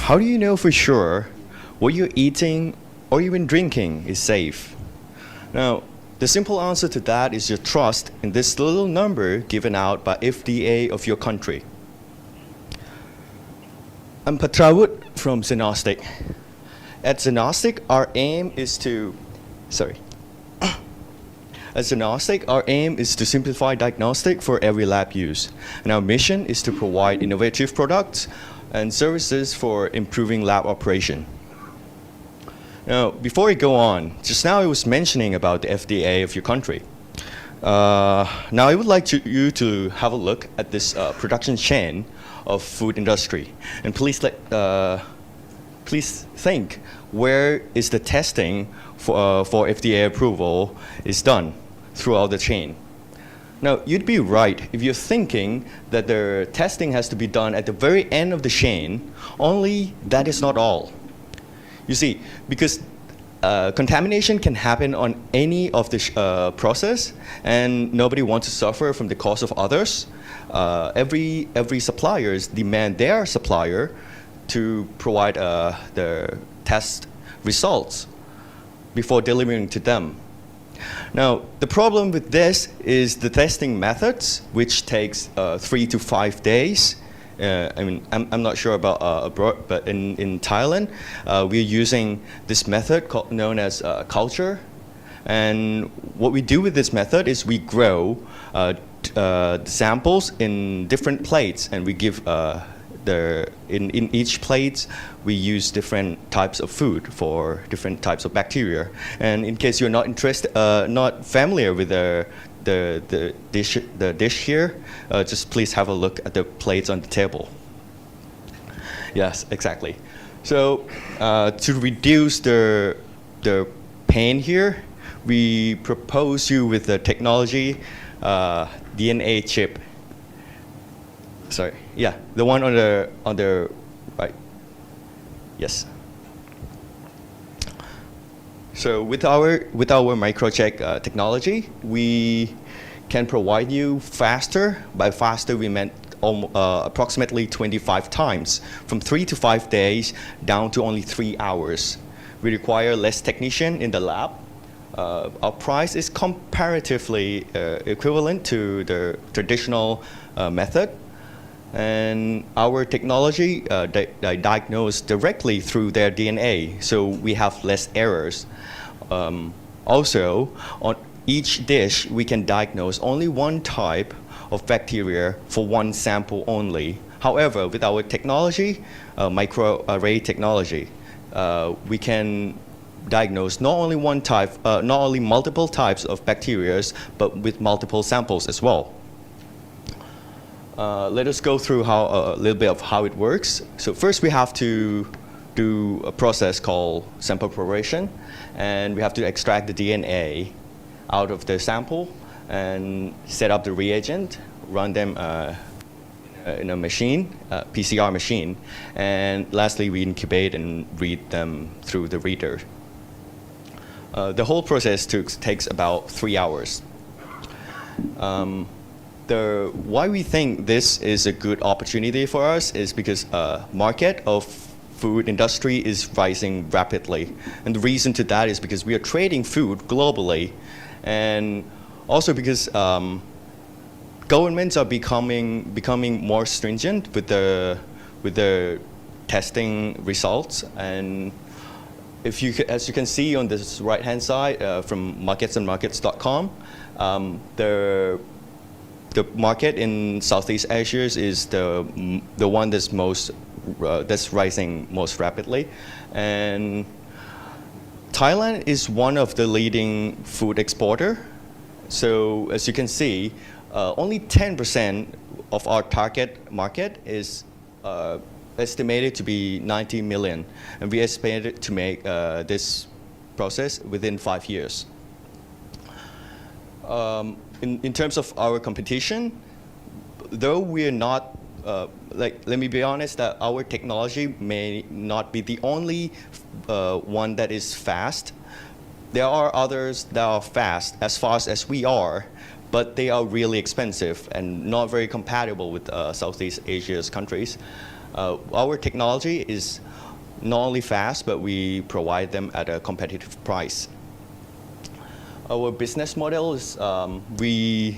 How do you know for sure what you're eating or even drinking is safe? Now, the simple answer to that is your trust in this little number given out by FDA of your country. I'm Patrawut from Zenostic. At Zenostic, our aim is to simplify diagnostic for every lab use. And our mission is to provide innovative products and services for improving lab operation. Now, before we go on, just now I was mentioning about the FDA of your country. Now I would like you to have a look at this production chain of food industry. And please think, where is the testing for FDA approval is done throughout the chain? Now, you'd be right if you're thinking that the testing has to be done at the very end of the chain, only that is not all. You see, because contamination can happen on any of the process, and nobody wants to suffer from the cost of others. Every suppliers demand their supplier to provide the test results before delivering to them. Now, the problem with this is the testing methods, which takes 3 to 5 days. I'm not sure about abroad, but in Thailand, we're using this method known as culture. And what we do with this method is we grow the samples in different plates, and we give in each plate, we use different types of food for different types of bacteria. And in case you're not familiar with the dish here, just please have a look at the plates on the table. Yes, exactly. So to reduce the pain here, we propose you with the technology DNA chip. Sorry, yeah, the one on the right. Yes. So with our microcheck technology, we can provide you faster. By faster, we meant approximately 25 times, from 3 to 5 days down to only 3 hours. We require less technician in the lab. Our price is comparatively equivalent to the traditional method. And our technology diagnose directly through their DNA, so we have less errors. Also, on each dish, we can diagnose only one type of bacteria for one sample only. However, with our technology, microarray technology, we can diagnose not only one type, not only multiple types of bacteria, but with multiple samples as well. Let us go through a little bit of how it works. So first we have to do a process called sample preparation, and we have to extract the DNA out of the sample and set up the reagent, run them in a machine, PCR machine, and lastly we incubate and read them through the reader. The whole process takes about 3 hours. Why we think this is a good opportunity for us is because market of food industry is rising rapidly. And the reason to that is because we are trading food globally, and also because governments are becoming more stringent with the testing results. And as you can see on this right-hand side from marketsandmarkets.com, the market in Southeast Asia is the one that's rising most rapidly, and Thailand is one of the leading food exporter. So as you can see, only 10% of our target market is estimated to be 90 million, and we estimated to make this process within 5 years. In terms of our competition, though we're not, let me be honest, that our technology may not be the only one that is fast. There are others that are fast as we are, but they are really expensive and not very compatible with Southeast Asia's countries. Our technology is not only fast, but we provide them at a competitive price. Our business model is we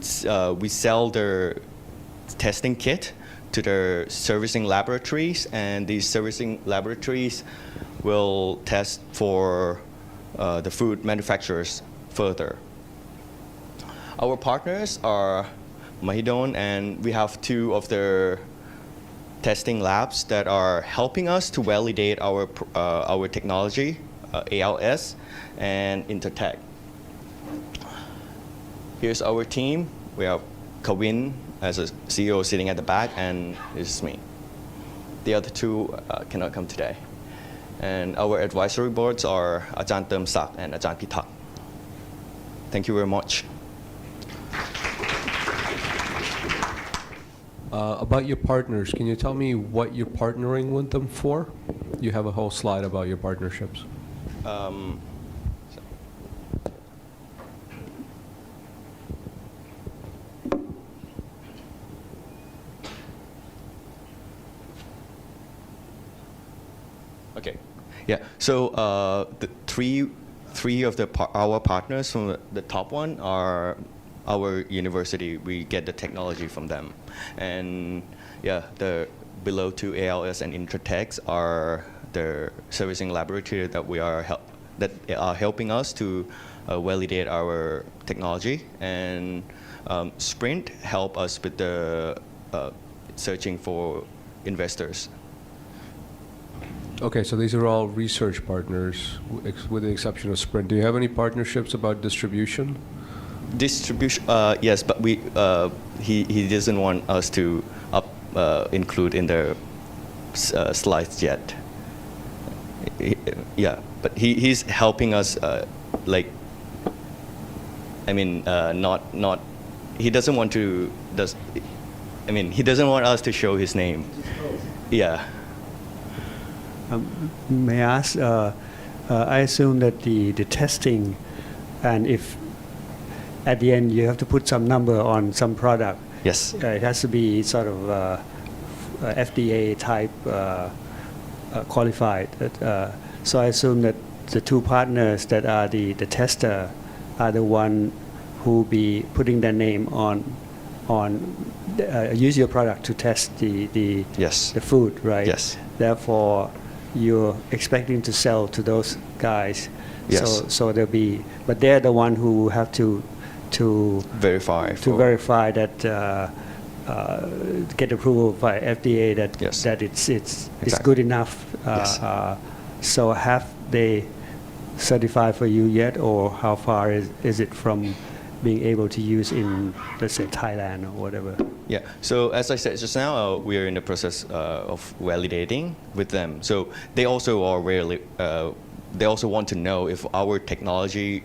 sell their testing kit to their servicing laboratories, and these servicing laboratories will test for the food manufacturers further. Our partners are Mahidol, and we have two of their testing labs that are helping us to validate our technology, ALS and Intertech. Here's our team. We have Kawin as a CEO sitting at the back, and this is me. The other two cannot come today. And our advisory boards are Ajahn Termsak and Ajahn Pitak. Thank you very much. About your partners, can you tell me what you're partnering with them for? You have a whole slide about your partnerships. Okay. Yeah. So the three of our partners from the top one are our university. We get the technology from them, and yeah, the below two ALS and Intertech are the servicing laboratory that are helping us to validate our technology, and Sprint help us with the searching for investors. Okay, so these are all research partners, with the exception of Sprint. Do you have any partnerships about distribution? Distribution, yes, but he doesn't want us to include in the slides yet. Yeah, but he's helping us, like, I mean, not. He doesn't want to. He doesn't want us to show his name. Yeah. May I ask? I assume that the testing, and if at the end you have to put some number on some product. Yes. It has to be sort of FDA type qualified. So I assume that the two partners that are the tester are the one who be putting their name on use your product to test the Yes. the food, right? Yes. Therefore, you're expecting to sell to those guys. Yes. So they'll be, but they're the one who have to verify that get approval by FDA that Yes. that it's Exactly. good enough. Yes. So have they certified for you yet, or how far is it from being able to use in, let's say, Thailand or whatever? Yeah. So as I said just now, we are in the process of validating with them. So they also are really, they also want to know if our technology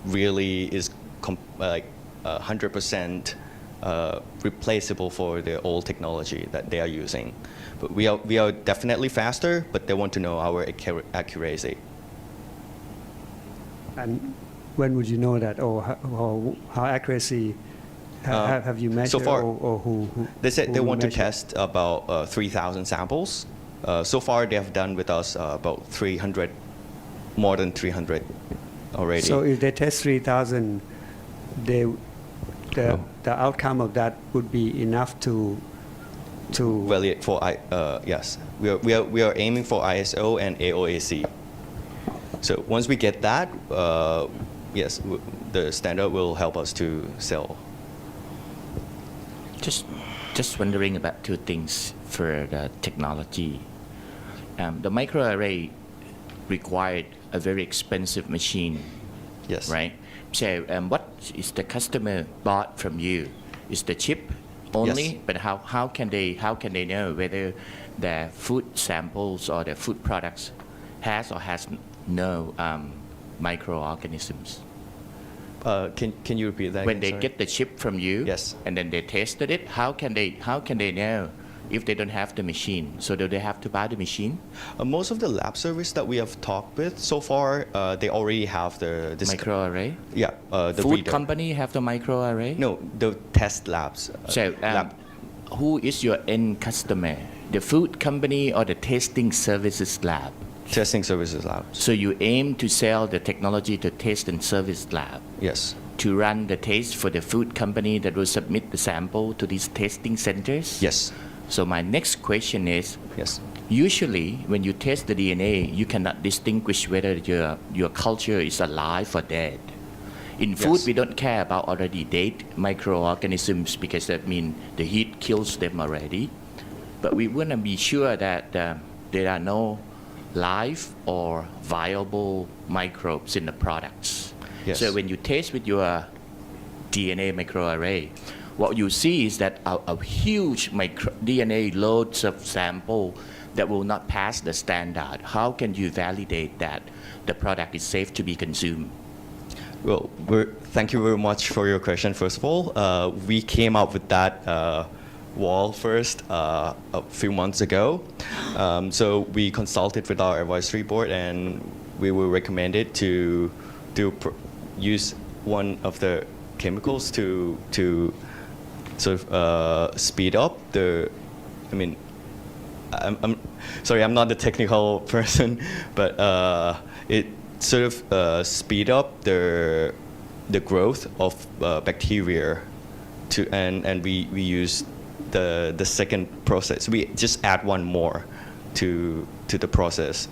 really is 100% replaceable for the old technology that they are using. But we are definitely faster, but they want to know our accuracy. And when would you know that, or how accuracy have you measured? So far, or who they said they want to measure? test about 3,000 samples. So far, they have done with us about 300, more than 300 already. So if they test 3,000, the outcome of that would be enough to validate for yes, we are aiming for ISO and AOAC. So once we get that, yes, the standard will help us to sell. Just wondering about two things for the technology. The microarray required a very expensive machine. Yes. Right. So what is the customer bought from you? Is the chip only? Yes. But how can they know whether their food samples or their food products has or has no microorganisms? Can you repeat that? When again? they Sorry. get the chip from you, Yes. and then they tested it, how can they know if they don't have the machine? So do they have to buy the machine? Most of the lab service that we have talked with so far, they already have this Microarray? Yeah, the Food reader. company have the microarray? No, the test labs. So who is your end customer? The food company or the testing services lab? Testing services lab. So you aim to sell the technology to test and service lab Yes. to run the test for the food company that will submit the sample to these testing centers? Yes. So my next question is, Yes. usually when you test the DNA, you cannot distinguish whether your culture is alive or dead. In food, Yes. we don't care about already dead microorganisms because that means the heat kills them already. But we want to be sure that there are no live or viable microbes in the products. Yes. So when you test with your DNA microarray, what you see is that a huge DNA loads of sample that will not pass the standard. How can you validate that the product is safe to be consumed? Well, thank you very much for your question, first of all. We came up with that wall first a few months ago. So we consulted with our advisory board and we were recommended to use one of the chemicals to sort of speed up the, I'm sorry, I'm not the technical person, but it sort of speed up the growth of bacteria and we use the second process. We just add one more to the process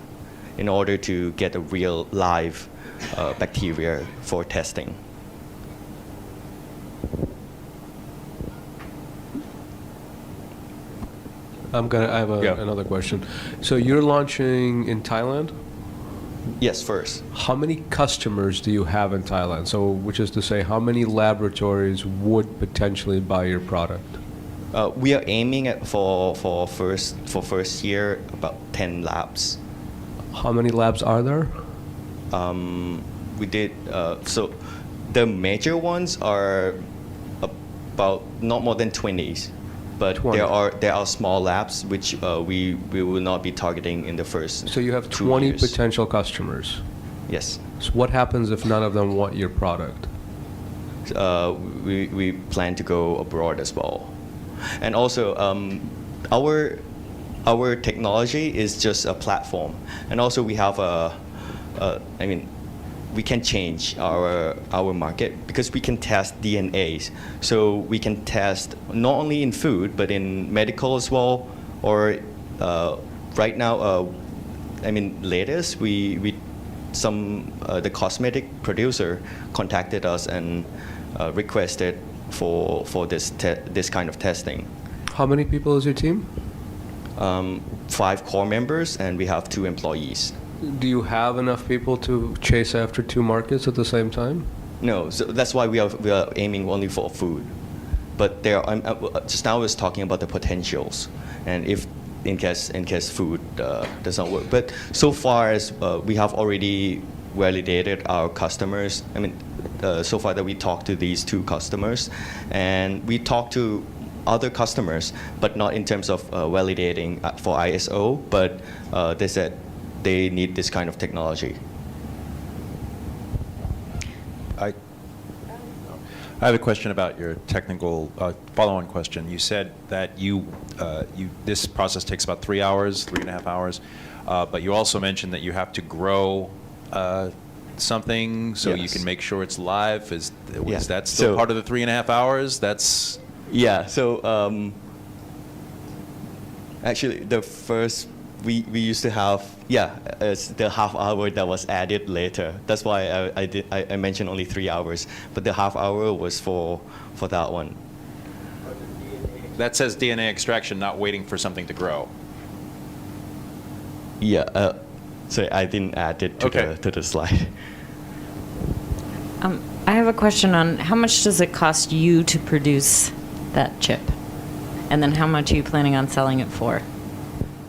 in order to get a real live bacteria for testing. I have another question. So you're launching in Thailand? Yes, first. How many customers do you have in Thailand? So, which is to say, how many laboratories would potentially buy your product? We are aiming at for first year about 10 labs. How many labs are there? We did so. The major ones are about not more than 20, but 20. there are small labs which we will not be targeting in the first. So you have 2 20 years. potential customers. Yes. So what happens if none of them want your product? We plan to go abroad as well, and also our technology is just a platform, and also we have we can change our market because we can test DNAs. So we can test not only in food but in medical as well. Or right now, latest the cosmetic producer contacted us and requested for this kind of testing. How many people is your team? 5 core members, and we have 2 employees. Do you have enough people to chase after 2 markets at the same time? No, so that's why we are aiming only for food. But just now I was talking about the potentials, and if in case food does not work. But so far as we have already validated our customers. So far that we talked to these 2 customers, and we talked to other customers, but not in terms of validating for ISO. But they said they need this kind of technology. I have a question about your technical follow-on question. You said that this process takes about 3 hours, 3.5 hours, but you also mentioned that you have to grow something so you can make sure it's live. Is that still part of the 3.5 hours? That's So actually, the first we used to have it's the half hour that was added later. That's why I mentioned only 3 hours, but the half hour was for that one. That says DNA extraction, not waiting for something to grow. So I didn't add it to the slide. I have a question on how much does it cost you to produce that chip? And then how much are you planning on selling it for?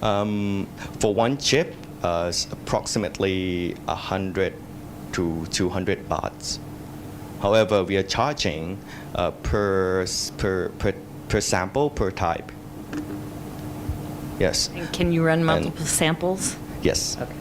For one chip, it's approximately 100 to 200 bahts. However, we are charging per sample, per type. Yes. And can you run multiple samples? Yes. Okay.